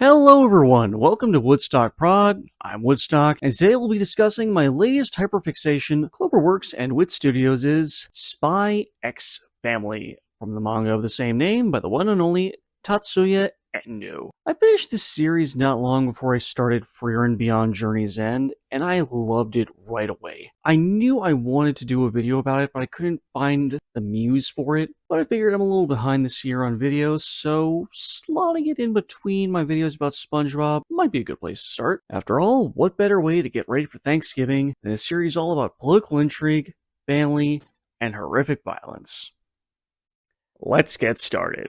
Hello everyone, welcome to Woodstock Prod. I'm Woodstock, and today we'll be discussing my latest hyperfixation, Cloverworks and Wit Studios' Spy X Family, from the manga of the same name by the one and only Tatsuya Endo. I finished this series not long before I started Frieren Beyond Journey's End, and I loved it right away. I knew I wanted to do a video about it, but I couldn't find the muse for it, but I figured I'm a little behind this year on videos, so slotting it in between my videos about SpongeBob might be a good place to start. After all, what better way to get ready for Thanksgiving than a series all about political intrigue, family, and horrific violence? Let's get started.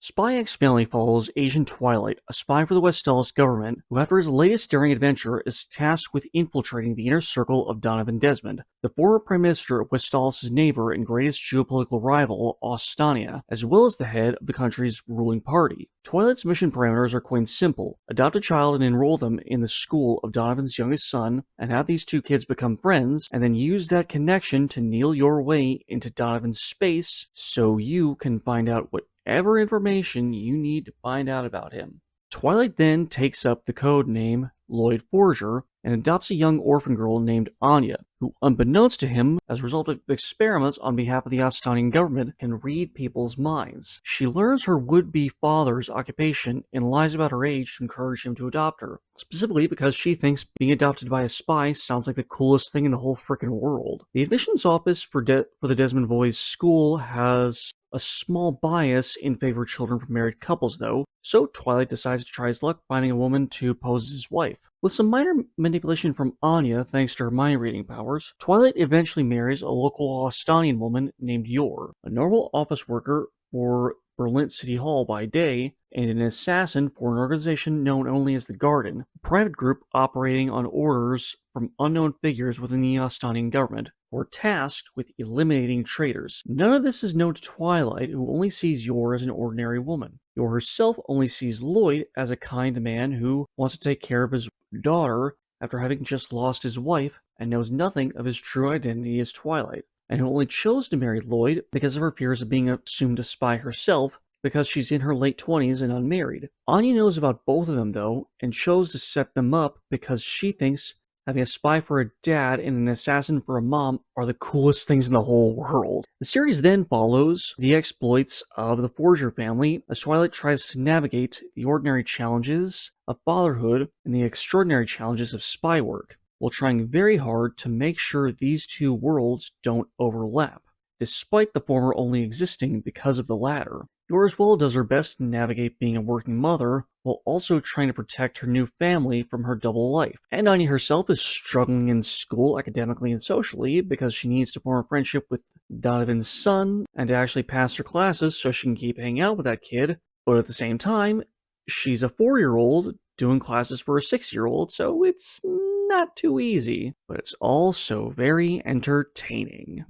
Spy X Family follows Agent Twilight, a spy for the Westeros government, who after his latest daring adventure is tasked with infiltrating the inner circle of Donovan Desmond, the former Prime Minister of Westeros' neighbor and greatest geopolitical rival, Ostania, as well as the head of the country's ruling party. Twilight's mission parameters are quite simple: adopt a child and enroll them in the school of Donovan's youngest son, and have these two kids become friends, and then use that connection to kneel your way into Donovan's space so you can find out whatever information you need to find out about him. Twilight then takes up the code name Lloyd Forger and adopts a young orphan girl named Anya, who, unbeknownst to him, as a result of experiments on behalf of the Ostanian government, can read people's minds. She learns her would-be father's occupation and lies about her age to encourage him to adopt her, specifically because she thinks being adopted by a spy sounds like the coolest thing in the whole frickin' world. The admissions office for the Desmond boys' school has a small bias in favor of children from married couples, though, so Twilight decides to try his luck finding a woman to pose as his wife. With some minor manipulation from Anya thanks to her mind-reading powers, Twilight eventually marries a local Ostanian woman named Yor, a normal office worker for Berlin City Hall by day, and an assassin for an organization known only as the Garden, a private group operating on orders from unknown figures within the Ostanian government, who are tasked with eliminating traitors. None of this is known to Twilight, who only sees Yor as an ordinary woman. Yor herself only sees Lloyd as a kind man who wants to take care of his daughter after having just lost his wife, and knows nothing of his true identity as Twilight, and who only chose to marry Lloyd because of her fears of being assumed a spy herself, because she's in her late 20s and unmarried. Anya knows about both of them, though, and chose to set them up because she thinks having a spy for a dad and an assassin for a mom are the coolest things in the whole world. The series then follows the exploits of the Forger family as Twilight tries to navigate the ordinary challenges of fatherhood and the extraordinary challenges of spy work, while trying very hard to make sure these two worlds don't overlap, despite the former only existing because of the latter. Yor as well does her best to navigate being a working mother, while also trying to protect her new family from her double life. And Anya herself is struggling in school academically and socially because she needs to form a friendship with Donovan's son and to actually pass her classes so she can keep hanging out with that kid, but at the same time, she's a 4-year-old doing classes for a 6-year-old, so it's not too easy, but it's also very entertaining.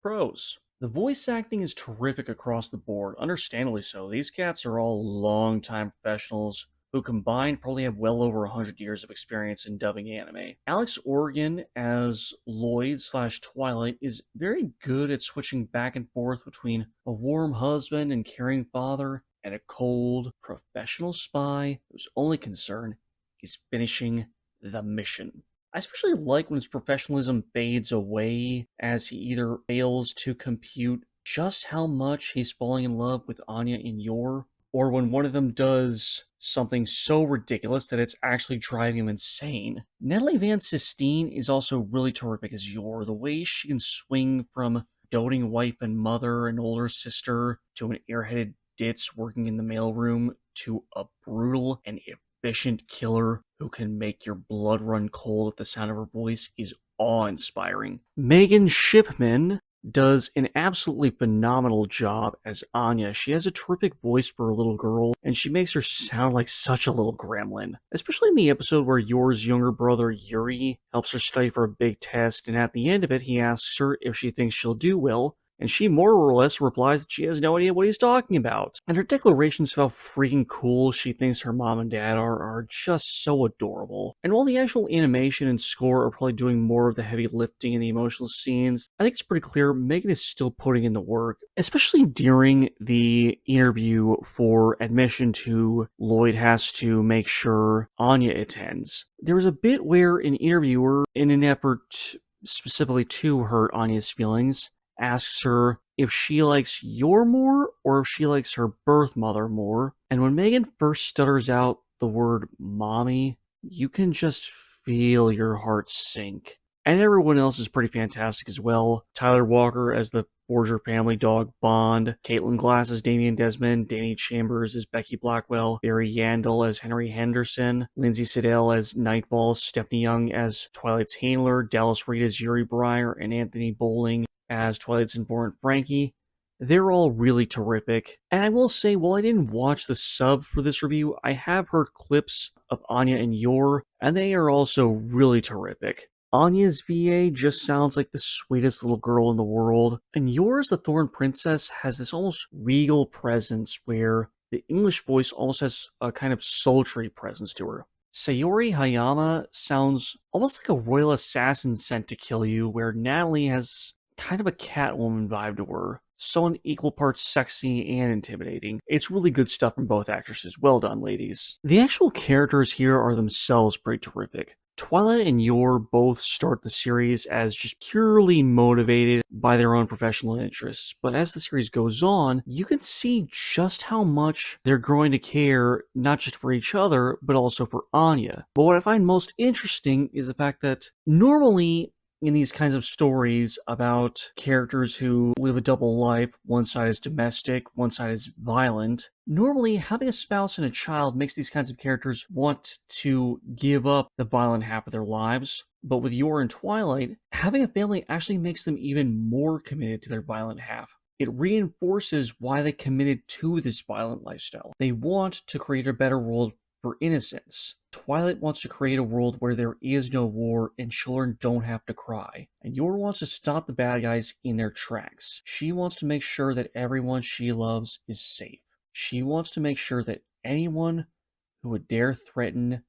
Pros. The voice acting is terrific across the board, understandably so. These cats are all long-time professionals who combined probably have well over 100 years of experience in dubbing anime. Alex Organ as Lloyd/Twilight is very good at switching back and forth between a warm husband and caring father and a cold, professional spy whose only concern is finishing the mission. I especially like when his professionalism fades away as he either fails to compute just how much he's falling in love with Anya and Yor, or when one of them does something so ridiculous that it's actually driving him insane. Natalie Van Sistine is also really terrific as Yor. The way she can swing from doting wife and mother and older sister to an airheaded ditz working in the mailroom to a brutal and efficient killer who can make your blood run cold at the sound of her voice is awe-inspiring. Megan Shipman does an absolutely phenomenal job as Anya. She has a terrific voice for a little girl, and she makes her sound like such a little gremlin. Especially in the episode where Yor's younger brother Yuri helps her study for a big test, and at the end of it he asks her if she thinks she'll do well, and she more or less replies that she has no idea what he's talking about. And her declarations about how freaking cool she thinks her mom and dad are just so adorable. And while the actual animation and score are probably doing more of the heavy lifting in the emotional scenes, I think it's pretty clear Megan is still putting in the work, especially during the interview for admission to Lloyd has to make sure Anya attends. There was a bit where an interviewer, in an effort specifically to hurt Anya's feelings, asks her if she likes Yor more or if she likes her birth mother more. And when Megan first stutters out the word mommy, you can just feel your heart sink. And everyone else is pretty fantastic as well. Tyler Walker as the Forger family dog Bond, Caitlin Glass as Damian Desmond, Danny Chambers as Becky Blackwell, Barry Yandel as Henry Henderson, Lindsay Siddell as Nightfall, Stephanie Young as Twilight's handler, Dallas Reed as Yuri Breyer, and Anthony Bowling as Twilight's informant Frankie. They're all really terrific. And I will say, while I didn't watch the sub for this review, I have heard clips of Anya and Yor, and they are also really terrific. Anya's VA just sounds like the sweetest little girl in the world, and Yor's the Thorn Princess has this almost regal presence where the English voice almost has a kind of sultry presence to her. Sayori Hayama sounds almost like a royal assassin sent to kill you, where Natalie has kind of a Catwoman vibe to her. So an equal parts sexy and intimidating. It's really good stuff from both actresses. Well done, ladies. The actual characters here are themselves pretty terrific. Twilight and Yor both start the series as just purely motivated by their own professional interests, but as the series goes on, you can see just how much they're growing to care not just for each other, but also for Anya. But what I find most interesting is the fact that normally in these kinds of stories about characters who live a double life, one side is domestic, one side is violent, normally having a spouse and a child makes these kinds of characters want to give up the violent half of their lives. But with Yor and Twilight, having a family actually makes them even more committed to their violent half. It reinforces why they committed to this violent lifestyle. They want to create a better world for innocence. Twilight wants to create a world where there is no war and children don't have to cry. And Yor wants to stop the bad guys in their tracks. She wants to make sure that everyone she loves is safe. She wants to make sure that anyone who would dare threaten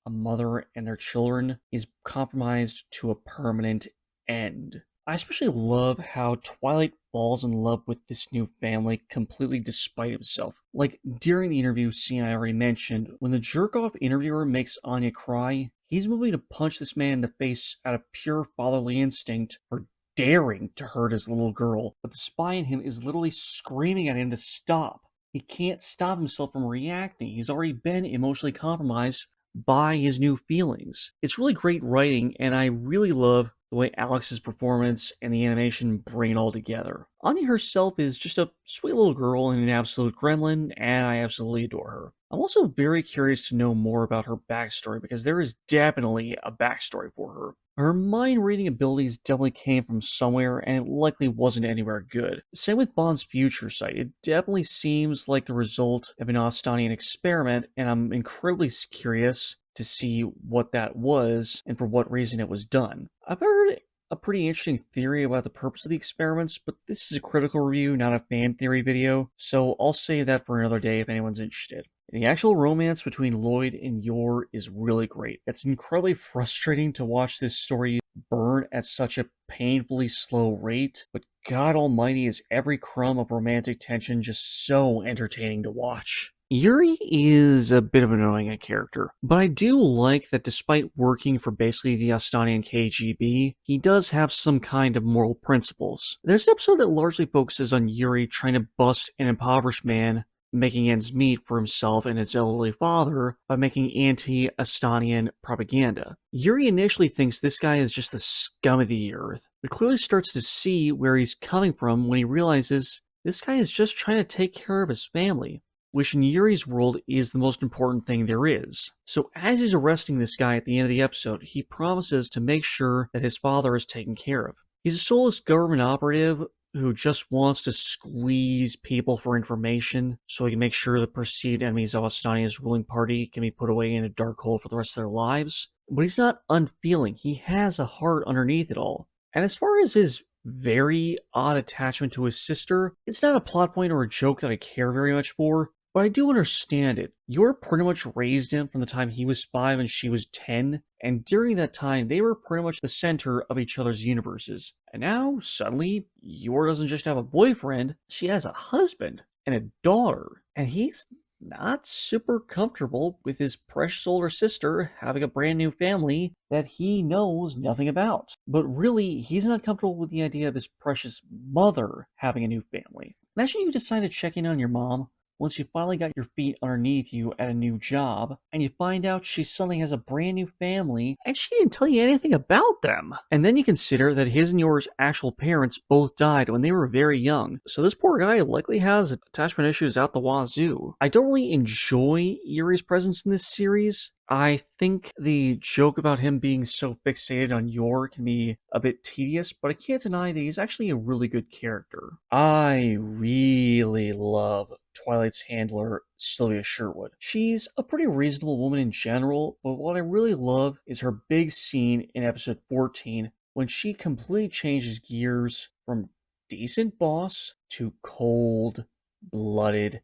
a mother and their children is compromised to a permanent end. I especially love how Twilight falls in love with this new family completely despite himself. Like, during the interview scene I already mentioned, when the jerk-off interviewer makes Anya cry, he's moving to punch this man in the face out of pure fatherly instinct for daring to hurt his little girl. But the spy in him is literally screaming at him to stop. He can't stop himself from reacting. He's already been emotionally compromised by his new feelings. It's really great writing, and I really love the way Alex's performance and the animation bring it all together. Anya herself is just a sweet little girl and an absolute gremlin, and I absolutely adore her. I'm also very curious to know more about her backstory, because there is definitely a backstory for her. Her mind-reading abilities definitely came from somewhere, and it likely wasn't anywhere good. Same with Bond's future sight. It definitely seems like the result of an Austanian experiment, and I'm incredibly curious to see what that was and for what reason it was done. I've heard a pretty interesting theory about the purpose of the experiments, but this is a critical review, not a fan theory video, so I'll save that for another day if anyone's interested. The actual romance between Lloyd and Yor is really great. It's incredibly frustrating to watch this story burn at such a painfully slow rate, but God almighty is every crumb of romantic tension just so entertaining to watch. Yuri is a bit of an annoying character, but I do like that despite working for basically the Austanian KGB, he does have some kind of moral principles. There's an episode that largely focuses on Yuri trying to bust an impoverished man making ends meet for himself and his elderly father by making anti-Austanian propaganda. Yuri initially thinks this guy is just the scum of the earth, but clearly starts to see where he's coming from when he realizes this guy is just trying to take care of his family, which in Yuri's world is the most important thing there is. So as he's arresting this guy at the end of the episode, he promises to make sure that his father is taken care of. He's a soulless government operative who just wants to squeeze people for information so he can make sure the perceived enemies of Austania's ruling party can be put away in a dark hole for the rest of their lives. But he's not unfeeling. He has a heart underneath it all. And as far as his very odd attachment to his sister. It's not a plot point or a joke that I care very much for, but I do understand it. Yor pretty much raised him from the time he was 5 and she was 10, and during that time, they were pretty much the center of each other's universes. And now, suddenly, Yor doesn't just have a boyfriend, she has a husband and a daughter, and he's not super comfortable with his precious older sister having a brand new family that he knows nothing about. But really, he's not comfortable with the idea of his precious mother having a new family. Imagine you decide to check in on your mom once you finally got your feet underneath you at a new job, and you find out she suddenly has a brand new family, and she didn't tell you anything about them. And then you consider that his and yours actual parents both died when they were very young, so this poor guy likely has attachment issues out the wazoo. I don't really enjoy Yuri's presence in this series. I think the joke about him being so fixated on Yor can be a bit tedious, but I can't deny that he's actually a really good character. I really love Twilight's handler, Sylvia Sherwood. She's a pretty reasonable woman in general, but what I really love is her big scene in episode 14 when she completely changes gears from decent boss to cold-blooded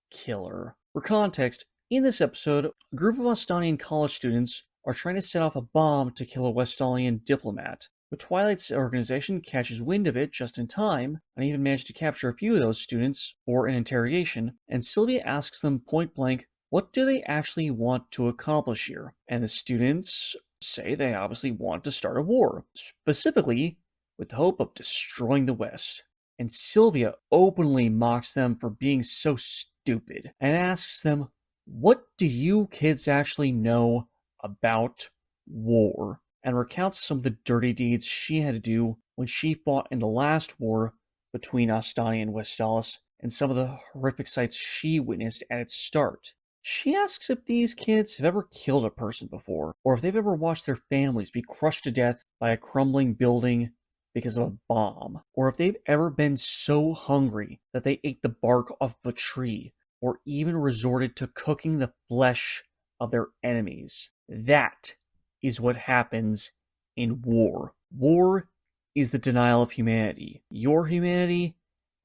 killer. For context, in this episode, a group of Estonian college students are trying to set off a bomb to kill a Westalian diplomat, but Twilight's organization catches wind of it just in time, and even manages to capture a few of those students for an interrogation, and Sylvia asks them point blank, what do they actually want to accomplish here? And the students say they obviously want to start a war, specifically with the hope of destroying the West. And Sylvia openly mocks them for being so stupid, and asks them, what do you kids actually know about war? And recounts some of the dirty deeds she had to do when she fought in the last war between Astani and Westalis, and some of the horrific sights she witnessed at its start. She asks if these kids have ever killed a person before, or if they've ever watched their families be crushed to death by a crumbling building because of a bomb, or if they've ever been so hungry that they ate the bark off of a tree, or even resorted to cooking the flesh of their enemies. That is what happens in war. War is the denial of humanity. Your humanity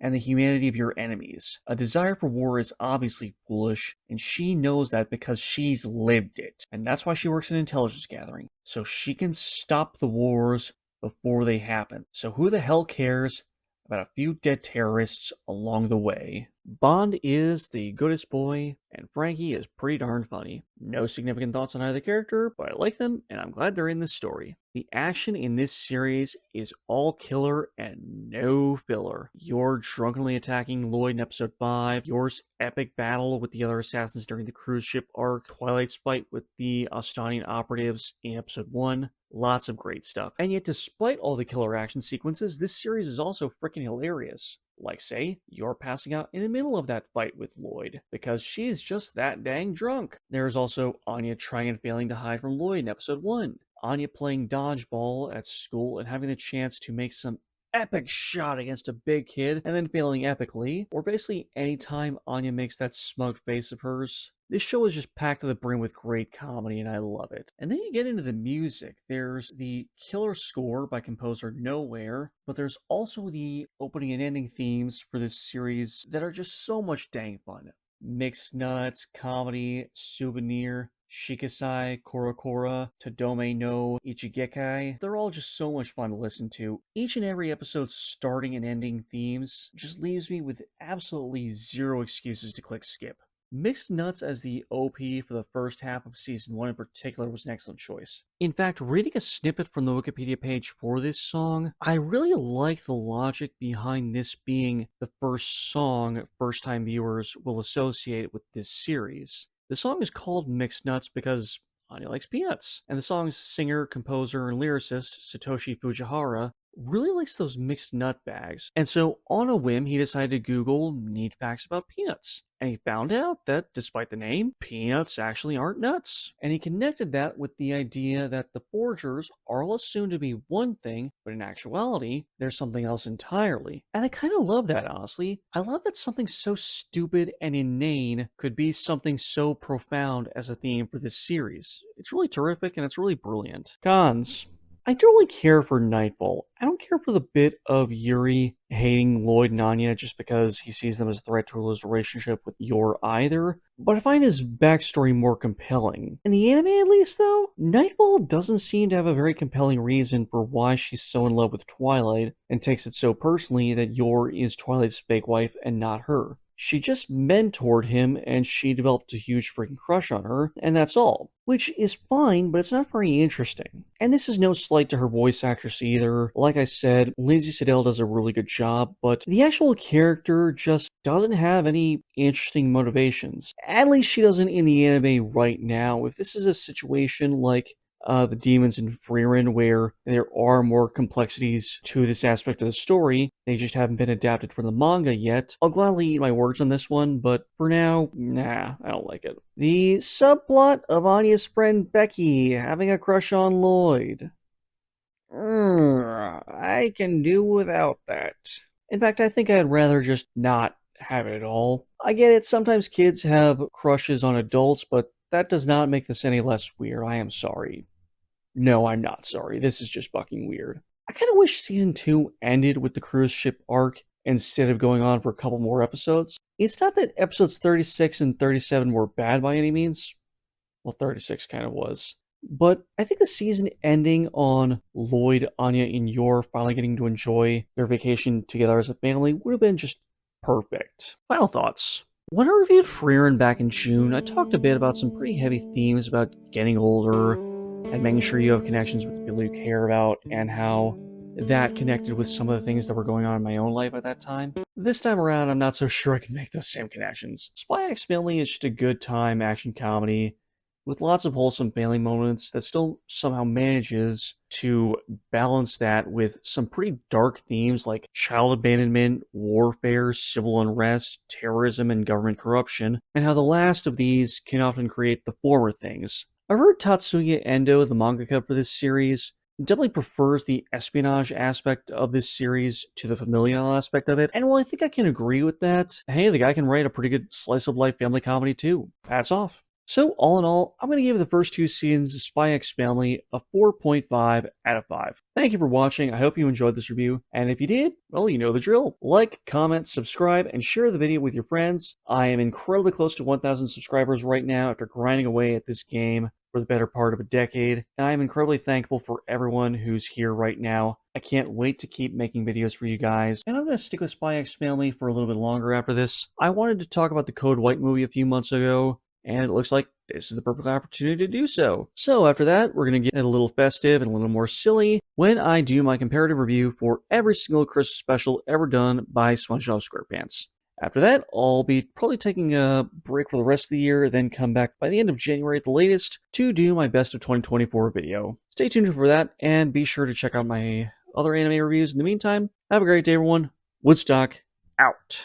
and the humanity of your enemies. A desire for war is obviously foolish, and she knows that because she's lived it. And that's why she works in intelligence gathering, so she can stop the wars before they happen. So who the hell cares about a few dead terrorists along the way? Bond is the goodest boy, and Frankie is pretty darn funny. No significant thoughts on either character, but I like them, and I'm glad they're in this story. The action in this series is all killer and no filler. You're drunkenly attacking Lloyd in episode 5, Yor's epic battle with the other assassins during the cruise ship arc, Twilight's fight with the Estonian operatives in episode 1, lots of great stuff. And yet despite all the killer action sequences, this series is also freaking hilarious. Like, say, you're passing out in the middle of that fight with Lloyd, because she's just that dang drunk. There's also Anya trying and failing to hide from Lloyd in episode 1. Anya playing dodgeball at school and having the chance to make some epic shot against a big kid and then failing epically, or basically anytime Anya makes that smug face of hers. This show is just packed to the brim with great comedy, and I love it. And then you get into the music. There's the killer score by composer Nowhere, but there's also the opening and ending themes for this series that are just so much dang fun. Mixed Nuts, Comedy, Souvenir, Shikasai, Korokora, Todome no Ichigekai. They're all just so much fun to listen to. Each and every episode's starting and ending themes just leaves me with absolutely zero excuses to click skip. Mixed Nuts as the OP for the first half of Season 1 in particular was an excellent choice. In fact, reading a snippet from the Wikipedia page for this song, I really like the logic behind this being the first song first-time viewers will associate with this series. The song is called Mixed Nuts because Anya likes peanuts, and the song's singer, composer, and lyricist, Satoshi Fujihara, really likes those mixed nut bags, and so on a whim he decided to Google neat facts about peanuts, and he found out that despite the name, peanuts actually aren't nuts, and he connected that with the idea that the foragers are all assumed to be one thing, but in actuality, they're something else entirely. And I kind of love that, honestly. I love that something so stupid and inane could be something so profound as a theme for this series. It's really terrific and it's really brilliant. Cons. I don't really care for Nightfall. I don't care for the bit of Yuri hating Lloyd and Anya just because he sees them as a threat to his relationship with Yor either, but I find his backstory more compelling. In the anime at least, though, Nightfall doesn't seem to have a very compelling reason for why she's so in love with Twilight and takes it so personally that Yor is Twilight's fake wife and not her. She just mentored him and she developed a huge freaking crush on her, and that's all. Which is fine, but it's not very interesting. And this is no slight to her voice actress either. Like I said, Lindsay Siddell does a really good job, but the actual character just doesn't have any interesting motivations. At least she doesn't in the anime right now. If this is a situation like the demons in Frieren, where there are more complexities to this aspect of the story, they just haven't been adapted for the manga yet. I'll gladly eat my words on this one, but for now, nah, I don't like it. The subplot of Anya's friend Becky having a crush on Lloyd. I can do without that. In fact, I think I'd rather just not have it at all. I get it, sometimes kids have crushes on adults, but that does not make this any less weird. I am sorry. No, I'm not sorry. This is just fucking weird. I kind of wish season 2 ended with the cruise ship arc instead of going on for a couple more episodes. It's not that episodes 36 and 37 were bad by any means. Well, 36 kind of was. But I think the season ending on Lloyd, Anya, and Yor finally getting to enjoy their vacation together as a family would have been just perfect. Final thoughts. When I reviewed Frieren back in June, I talked a bit about some pretty heavy themes about getting older and making sure you have connections with the people you care about and how that connected with some of the things that were going on in my own life at that time. This time around, I'm not so sure I can make those same connections. Spy X Family is just a good time action comedy with lots of wholesome family moments that still somehow manages to balance that with some pretty dark themes like child abandonment, warfare, civil unrest, terrorism, and government corruption, and how the last of these can often create the former things. I've heard Tatsuya Endo, the mangaka for this series, definitely prefers the espionage aspect of this series to the familial aspect of it, and while I think I can agree with that, hey, the guy can write a pretty good slice-of-life family comedy too. Hats off. So, all in all, I'm going to give the first 2 seasons of Spy X Family a 4.5 out of 5. Thank you for watching, I hope you enjoyed this review, and if you did, well, you know the drill. Like, comment, subscribe, and share the video with your friends. I am incredibly close to 1,000 subscribers right now after grinding away at this game for the better part of a decade, and I am incredibly thankful for everyone who's here right now. I can't wait to keep making videos for you guys, and I'm going to stick with Spy X Family for a little bit longer after this. I wanted to talk about the Code White movie a few months ago, and it looks like this is the perfect opportunity to do so. So after that, we're going to get a little festive and a little more silly when I do my comparative review for every single Christmas special ever done by SpongeBob SquarePants. After that, I'll be probably taking a break for the rest of the year, then come back by the end of January at the latest to do my best of 2024 video. Stay tuned for that, and be sure to check out my other anime reviews. In the meantime, have a great day, everyone. Woodstock, out.